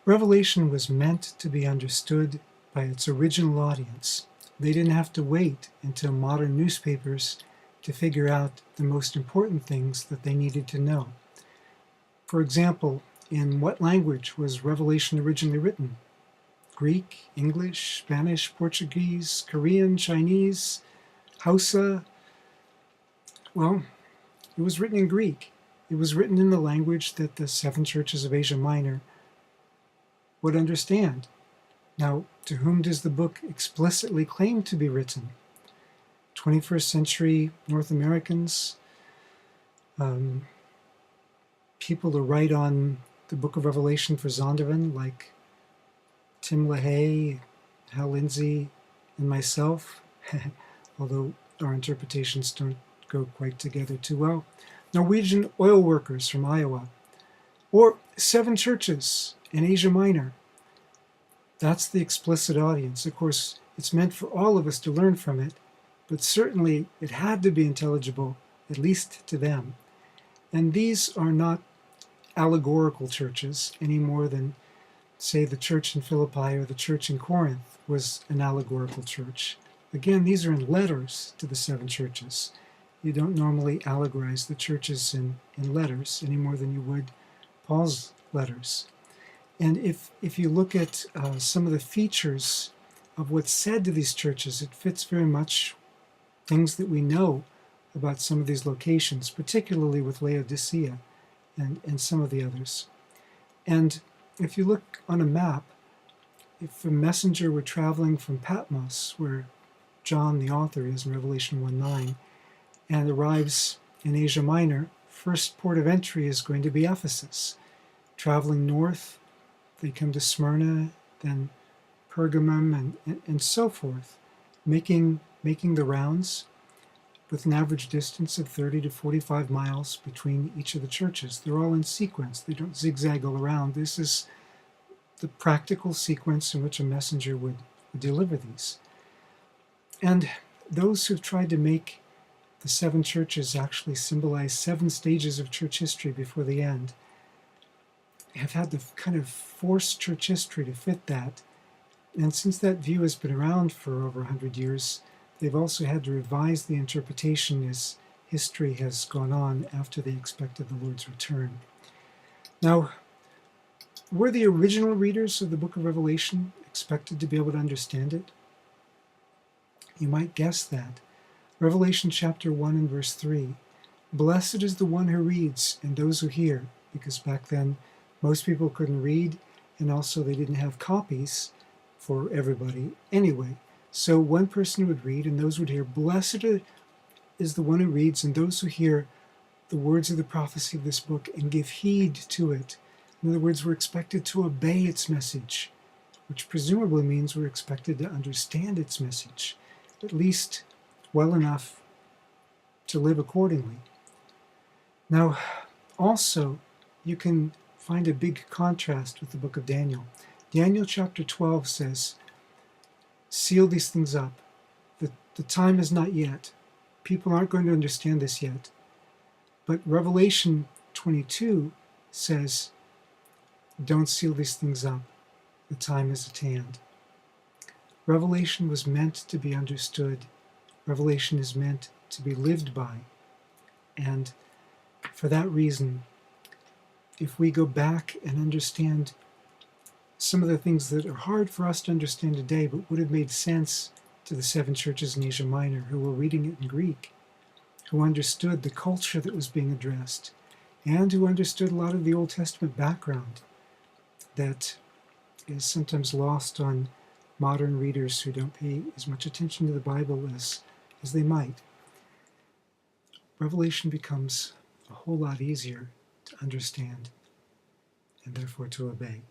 Revelation was meant to be understood by its original audience. They didn't have to wait until modern newspapers to figure out the most important things that they needed to know. For example, in what language was Revelation originally written? Greek, English, Spanish, Portuguese, Korean, Chinese, Hausa? Well, it was written in Greek. It was written in the language that the seven churches of Asia Minor would understand. Now, to whom does the book explicitly claim to be written? 21st century North Americans, people who write on the book of Revelation for Zondervan, like Tim LaHaye, Hal Lindsey, and myself, although our interpretations don't go quite together too well. Norwegian oil workers from Iowa, or seven churches in Asia Minor. That's the explicit audience. Of course, it's meant for all of us to learn from it, but certainly it had to be intelligible, at least to them. And these are not allegorical churches any more than, say, the church in Philippi or the church in Corinth was an allegorical church. Again, these are in letters to the seven churches. You don't normally allegorize the churches in letters any more than you would Paul's letters. And if you look at some of the features of what's said to these churches, it fits very much things that we know about some of these locations, particularly with Laodicea and some of the others. And if you look on a map, if a messenger were traveling from Patmos, where John the author is in Revelation 1:9, and arrives in Asia Minor, first port of entry is going to be Ephesus. Traveling north, they come to Smyrna, then Pergamum, and so forth, making the rounds with an average distance of 30 to 45 miles between each of the churches. They're all in sequence. They don't zigzag all around. This is the practical sequence in which a messenger would deliver these. And those who've tried to make the seven churches actually symbolize seven stages of church history before the end have had to kind of force church history to fit that. And since that view has been around for over 100 years, they've also had to revise the interpretation as history has gone on after they expected the Lord's return. Now, were the original readers of the book of Revelation expected to be able to understand it? You might guess that. Revelation chapter 1 and verse 3, "Blessed is the one who reads and those who hear," because back then most people couldn't read, and also they didn't have copies for everybody anyway. So one person would read and those would hear. "Blessed is the one who reads and those who hear the words of the prophecy of this book and give heed to it." In other words, we're expected to obey its message, which presumably means we're expected to understand its message, at least well enough to live accordingly. Now, also, you can find a big contrast with the book of Daniel. Daniel chapter 12 says, "Seal these things up. The time is not yet. People aren't going to understand this yet." But Revelation 22 says, "Don't seal these things up. The time is at hand." Revelation was meant to be understood. Revelation is meant to be lived by. And for that reason, if we go back and understand some of the things that are hard for us to understand today, but would have made sense to the seven churches in Asia Minor who were reading it in Greek, who understood the culture that was being addressed, and who understood a lot of the Old Testament background that is sometimes lost on modern readers who don't pay as much attention to the Bible as they might. Revelation becomes a whole lot easier to understand and therefore to obey.